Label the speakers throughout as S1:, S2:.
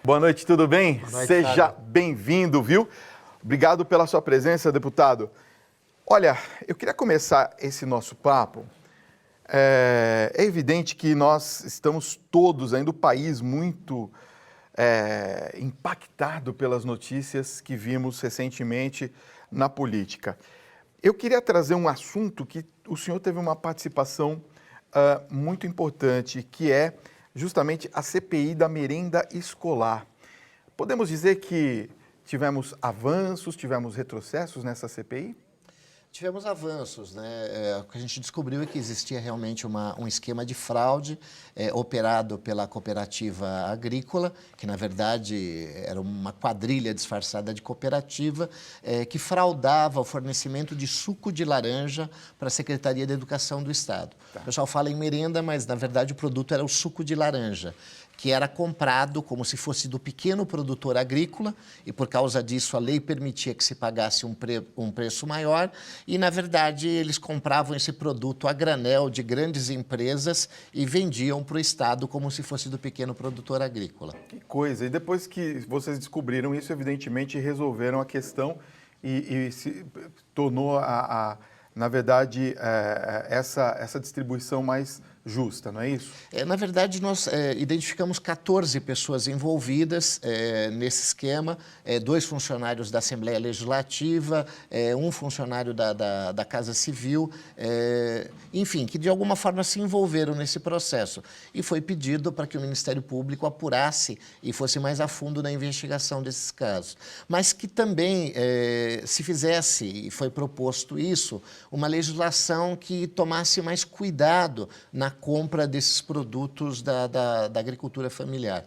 S1: Boa noite, tudo bem?
S2: Boa noite,
S1: Seja
S2: Fábio.
S1: bem-vindo, viu? Obrigado pela sua presença, deputado. Olha, eu queria começar esse nosso papo. É evidente que nós estamos todos ainda, o país muito impactado pelas notícias que vimos recentemente na política. Eu queria trazer um assunto que o senhor teve uma participação muito importante, que é justamente a CPI da merenda escolar. Podemos dizer que tivemos avanços, tivemos retrocessos nessa CPI?
S2: Tivemos avanços, né? O que a gente descobriu é que existia realmente um esquema de fraude operado pela cooperativa agrícola, que na verdade era uma quadrilha disfarçada de cooperativa, que fraudava o fornecimento de suco de laranja para a Secretaria de Educação do Estado. Tá. O pessoal fala em merenda, mas na verdade o produto era o suco de laranja, que era comprado como se fosse do pequeno produtor agrícola, e por causa disso a lei permitia que se pagasse um preço maior, e na verdade eles compravam esse produto a granel de grandes empresas e vendiam para o Estado como se fosse do pequeno produtor agrícola.
S1: Que coisa! E depois que vocês descobriram isso, evidentemente resolveram a questão e se tornou, na verdade, essa distribuição mais justa, não é isso?
S2: Na verdade, nós identificamos 14 pessoas envolvidas nesse esquema, 2 funcionários da Assembleia Legislativa, um funcionário da Casa Civil, enfim, que de alguma forma se envolveram nesse processo. E foi pedido para que o Ministério Público apurasse e fosse mais a fundo na investigação desses casos. Mas que também se fizesse, e foi proposto isso, uma legislação que tomasse mais cuidado na compra desses produtos da agricultura familiar.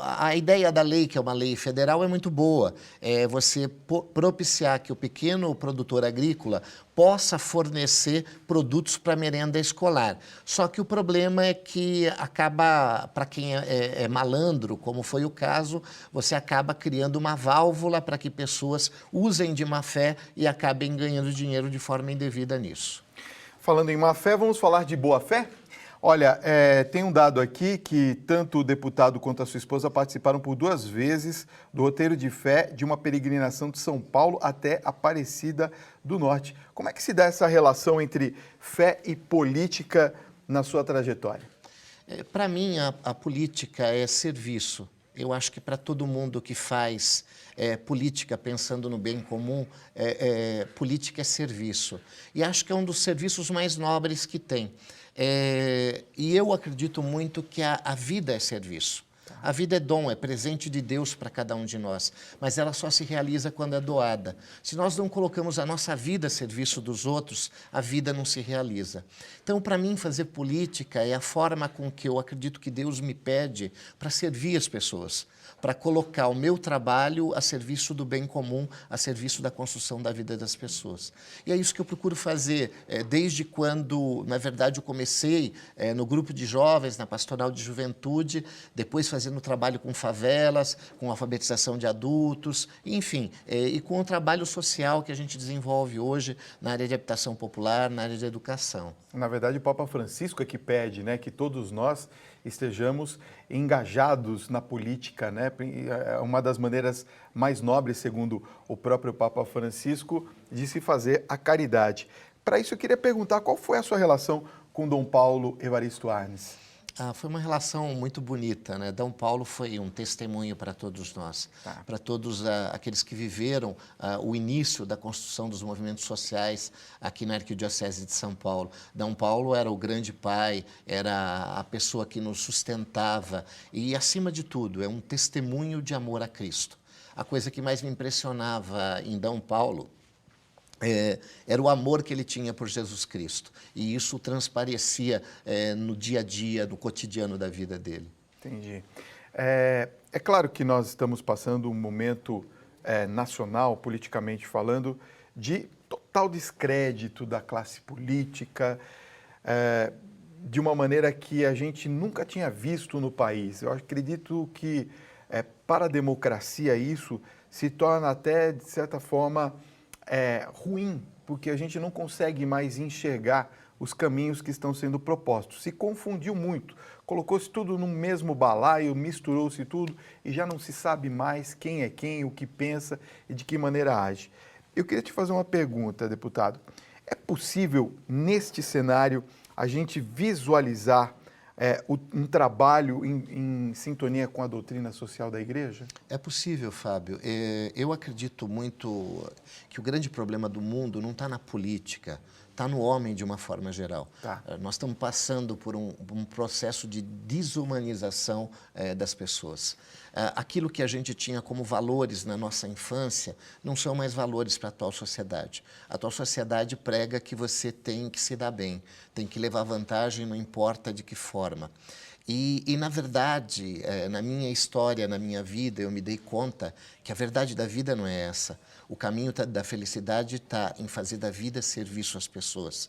S2: A ideia da lei, que é uma lei federal, é muito boa. É você propiciar que o pequeno produtor agrícola possa fornecer produtos para merenda escolar. Só que o problema é que acaba, para quem é malandro, como foi o caso, você acaba criando uma válvula para que pessoas usem de má fé e acabem ganhando dinheiro de forma indevida nisso.
S1: Falando em má fé, vamos falar de boa fé? Olha, tem um dado aqui que tanto o deputado quanto a sua esposa participaram por 2 vezes do roteiro de fé de uma peregrinação de São Paulo até Aparecida do Norte. Como é que se dá essa relação entre fé e política na sua trajetória?
S2: Para mim, a política é serviço. Eu acho que para todo mundo que faz política pensando no bem comum, política é serviço. E acho que é um dos serviços mais nobres que tem. E eu acredito muito que a vida é serviço. A vida é dom, é presente de Deus para cada um de nós, mas ela só se realiza quando é doada. Se nós não colocamos a nossa vida a serviço dos outros, a vida não se realiza. Então, para mim, fazer política é a forma com que eu acredito que Deus me pede para servir as pessoas, para colocar o meu trabalho a serviço do bem comum, a serviço da construção da vida das pessoas. E é isso que eu procuro fazer, desde quando, na verdade, eu comecei no grupo de jovens, na pastoral de juventude, depois fazendo trabalho com favelas, com alfabetização de adultos, enfim, e com o trabalho social que a gente desenvolve hoje na área de habitação popular, na área de educação.
S1: Na verdade, o Papa Francisco é que pede, né, que todos nós estejamos engajados na política, né? É uma das maneiras mais nobres, segundo o próprio Papa Francisco, de se fazer a caridade. Para isso, eu queria perguntar qual foi a sua relação com Dom Paulo Evaristo Arnes?
S2: Foi uma relação muito bonita, né? Dom Paulo foi um testemunho para todos nós, para todos aqueles que viveram o início da construção dos movimentos sociais aqui na Arquidiocese de São Paulo. Dom Paulo era o grande pai, era a pessoa que nos sustentava e, acima de tudo, é um testemunho de amor a Cristo. A coisa que mais me impressionava em Dom Paulo era o amor que ele tinha por Jesus Cristo. E isso transparecia no dia a dia, no cotidiano da vida dele.
S1: Entendi. É claro que nós estamos passando um momento nacional, politicamente falando, de total descrédito da classe política, de uma maneira que a gente nunca tinha visto no país. Eu acredito que, para a democracia, isso se torna até, de certa forma, ruim, porque a gente não consegue mais enxergar os caminhos que estão sendo propostos. Se confundiu muito, colocou-se tudo no mesmo balaio, misturou-se tudo e já não se sabe mais quem é quem, o que pensa e de que maneira age. Eu queria te fazer uma pergunta, deputado. É possível, neste cenário, a gente visualizar um trabalho em sintonia com a doutrina social da Igreja?
S2: É possível, Fábio. Eu acredito muito que o grande problema do mundo não está na política, está no homem de uma forma geral.
S1: Tá.
S2: Nós estamos passando por um processo de desumanização das pessoas. Aquilo que a gente tinha como valores na nossa infância não são mais valores para a atual sociedade. A atual sociedade prega que você tem que se dar bem, tem que levar vantagem, não importa de que forma. E na verdade, na minha história, na minha vida, eu me dei conta que a verdade da vida não é essa. O caminho da felicidade está em fazer da vida serviço às pessoas.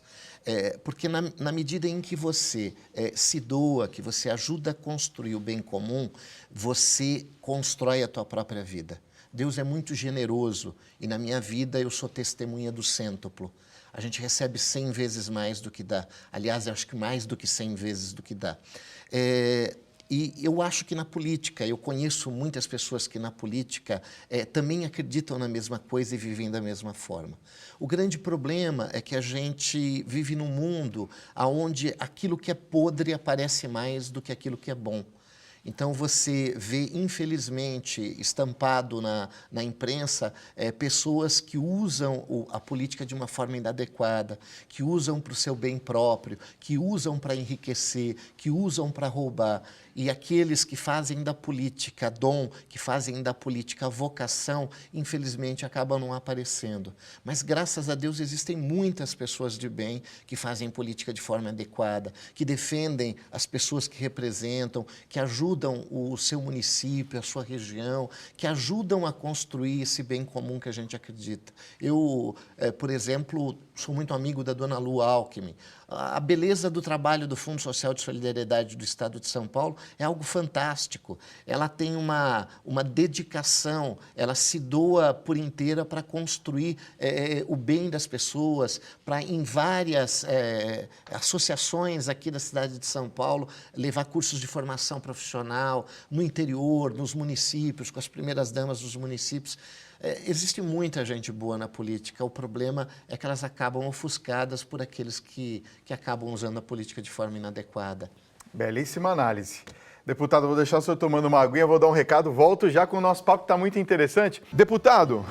S2: Porque na medida em que você se doa, que você ajuda a construir o bem comum, você constrói a tua própria vida. Deus é muito generoso e na minha vida eu sou testemunha do cêntuplo. A gente recebe 100 vezes mais do que dá. Aliás, eu acho que mais do que 100 vezes do que dá. E eu acho que na política, eu conheço muitas pessoas que na política também acreditam na mesma coisa e vivem da mesma forma. O grande problema é que a gente vive num mundo onde aquilo que é podre aparece mais do que aquilo que é bom. Então você vê, infelizmente, estampado na imprensa, pessoas que usam a política de uma forma inadequada, que usam para o seu bem próprio, que usam para enriquecer, que usam para roubar. E aqueles que fazem da política dom, que fazem da política vocação, infelizmente acabam não aparecendo. Mas graças a Deus existem muitas pessoas de bem que fazem política de forma adequada, que defendem as pessoas que representam, que ajudam o seu município, a sua região, que ajudam a construir esse bem comum que a gente acredita. Eu, por exemplo, sou muito amigo da dona Lu Alckmin. A beleza do trabalho do Fundo Social de Solidariedade do Estado de São Paulo é algo fantástico. Ela tem uma dedicação, ela se doa por inteira para construir o bem das pessoas, para em várias associações aqui da cidade de São Paulo levar cursos de formação profissional no interior, nos municípios, com as primeiras damas dos municípios. Existe muita gente boa na política, o problema é que elas acabam ofuscadas por aqueles que acabam usando a política de forma inadequada.
S1: Belíssima análise. Deputado, vou deixar o senhor tomando uma aguinha, vou dar um recado, volto já com o nosso papo que está muito interessante. Deputado,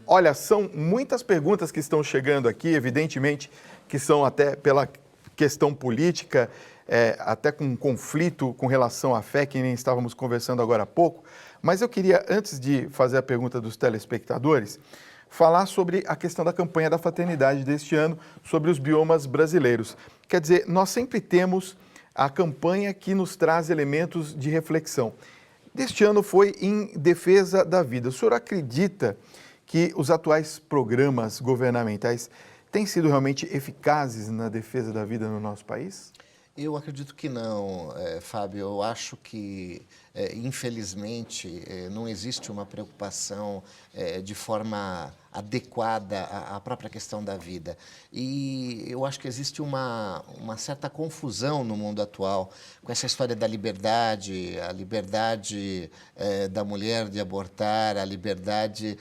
S1: olha, são muitas perguntas que estão chegando aqui, evidentemente que são até pela questão política, até com um conflito com relação à fé, que nem estávamos conversando agora há pouco, mas eu queria, antes de fazer a pergunta dos telespectadores, falar sobre a questão da campanha da fraternidade deste ano, sobre os biomas brasileiros. Quer dizer, nós sempre temos a campanha que nos traz elementos de reflexão. Deste ano foi em defesa da vida. O senhor acredita que os atuais programas governamentais têm sido realmente eficazes na defesa da vida no nosso país?
S2: Eu acredito que não, Fábio. Eu acho que, infelizmente, não existe uma preocupação de forma adequada à própria questão da vida. E eu acho que existe uma certa confusão no mundo atual com essa história da liberdade, a liberdade da mulher de abortar, a liberdade...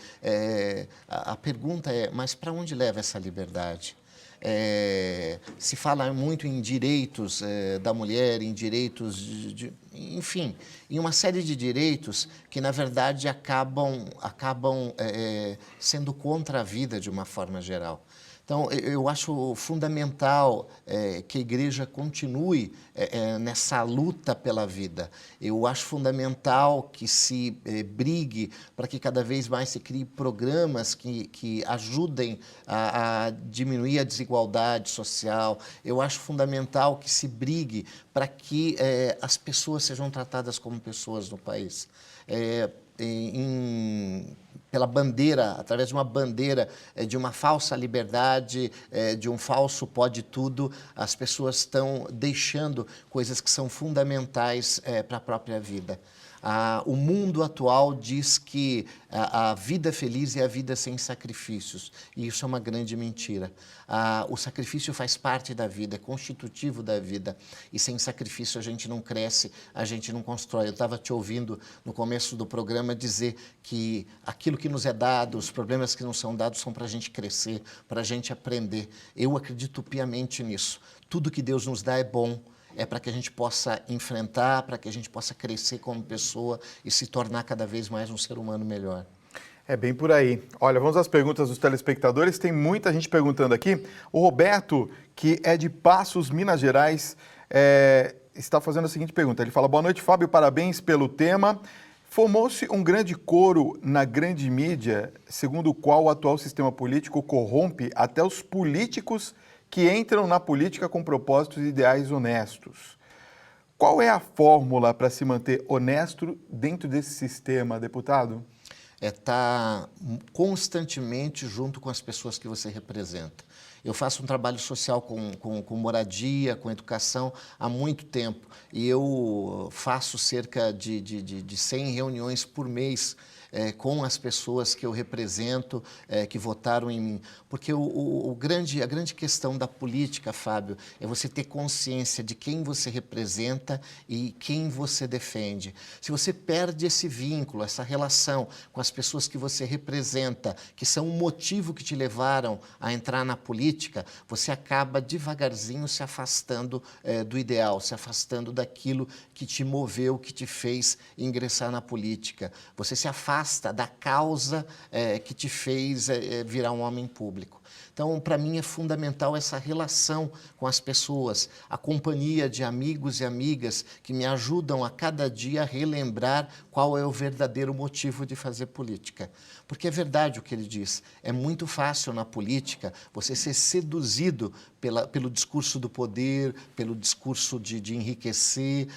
S2: A pergunta é, mas para onde leva essa liberdade? Se fala muito em direitos da mulher, em direitos, enfim, em uma série de direitos que, na verdade, acabam sendo contra a vida de uma forma geral. Então, eu acho fundamental que a igreja continue nessa luta pela vida. Eu acho fundamental que se brigue para que cada vez mais se crie programas que ajudem a diminuir a desigualdade social. Eu acho fundamental que se brigue para que as pessoas sejam tratadas como pessoas no país. Pela bandeira, através de uma bandeira de uma falsa liberdade, de um falso pode tudo, as pessoas estão deixando coisas que são fundamentais para a própria vida. O mundo atual diz que a vida feliz é a vida sem sacrifícios, e isso é uma grande mentira. O sacrifício faz parte da vida, é constitutivo da vida, e sem sacrifício a gente não cresce, a gente não constrói. Eu estava te ouvindo no começo do programa dizer que aquilo que nos é dado, os problemas que não são dados são para a gente crescer, para a gente aprender. Eu acredito piamente nisso. Tudo que Deus nos dá é bom, é para que a gente possa enfrentar, para que a gente possa crescer como pessoa e se tornar cada vez mais um ser humano melhor.
S1: É bem por aí. Olha, vamos às perguntas dos telespectadores. Tem muita gente perguntando aqui. O Roberto, que é de Passos, Minas Gerais, está fazendo a seguinte pergunta. Ele fala: boa noite, Fábio, parabéns pelo tema. Formou-se um grande coro na grande mídia, segundo o qual o atual sistema político corrompe até os políticos que entram na política com propósitos e ideais honestos. Qual é a fórmula para se manter honesto dentro desse sistema, deputado?
S2: Estar constantemente junto com as pessoas que você representa. Eu faço um trabalho social com moradia, com educação há muito tempo, e eu faço cerca de 100 reuniões por mês com as pessoas que eu represento, que votaram em mim. Porque a grande questão da política, Fábio, é você ter consciência de quem você representa e quem você defende. Se você perde esse vínculo, essa relação com as pessoas que você representa, que são o motivo que te levaram a entrar na política, você acaba devagarzinho se afastando do ideal, se afastando daquilo que te moveu, que te fez ingressar na política. Você se afasta da causa que te fez virar um homem público. Então, para mim é fundamental essa relação com as pessoas, a companhia de amigos e amigas que me ajudam a cada dia a relembrar qual é o verdadeiro motivo de fazer política. Porque é verdade o que ele diz, é muito fácil na política você ser seduzido pelo discurso do poder, pelo discurso de enriquecer,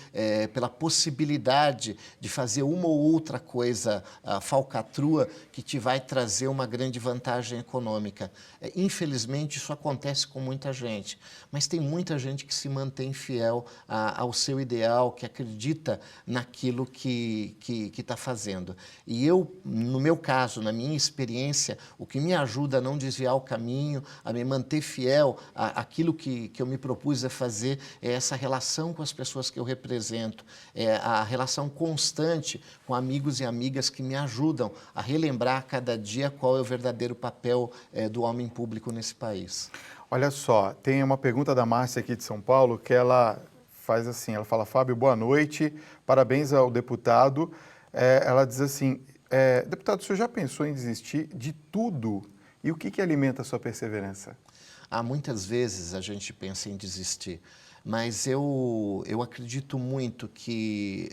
S2: pela possibilidade de fazer uma ou outra coisa falcatrua que te vai trazer uma grande vantagem econômica. Infelizmente, isso acontece com muita gente, mas tem muita gente que se mantém fiel ao seu ideal, que acredita naquilo que está fazendo. E eu, no meu caso, na minha experiência, o que me ajuda a não desviar o caminho, a me manter fiel àquilo que eu me propus a fazer, é essa relação com as pessoas que eu represento, é a relação constante com amigos e amigas que me ajudam a relembrar a cada dia qual é o verdadeiro papel do homem público nesse país.
S1: Olha só, tem uma pergunta da Márcia aqui de São Paulo que ela faz assim, ela fala: Fábio, boa noite, parabéns ao deputado. Ela diz assim: deputado, o senhor já pensou em desistir de tudo? E o que alimenta a sua perseverança?
S2: Muitas vezes a gente pensa em desistir, mas eu acredito muito que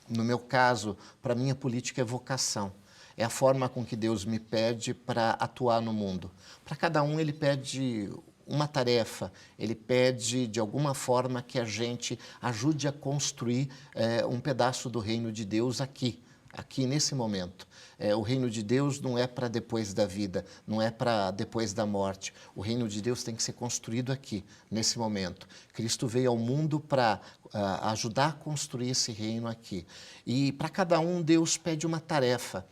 S2: no meu caso, para mim a política é vocação. É a forma com que Deus me pede para atuar no mundo. Para cada um ele pede uma tarefa, ele pede de alguma forma que a gente ajude a construir um pedaço do reino de Deus aqui nesse momento. O reino de Deus não é para depois da vida, não é para depois da morte. O reino de Deus tem que ser construído aqui, nesse momento. Cristo veio ao mundo para ajudar a construir esse reino aqui. E para cada um Deus pede uma tarefa.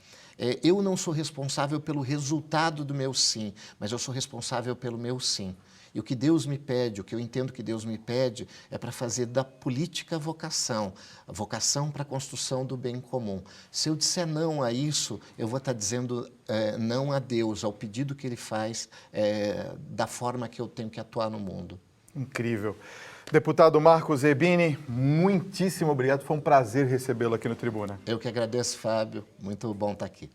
S2: Eu não sou responsável pelo resultado do meu sim, mas eu sou responsável pelo meu sim. E o que Deus me pede, o que eu entendo que Deus me pede, é para fazer da política vocação, a vocação para a construção do bem comum. Se eu disser não a isso, eu vou estar dizendo não a Deus, ao pedido que Ele faz, da forma que eu tenho que atuar no mundo.
S1: Incrível. Deputado Marcos Rebini, muitíssimo obrigado. Foi um prazer recebê-lo aqui no Tribuna.
S2: Eu que agradeço, Fábio. Muito bom estar aqui.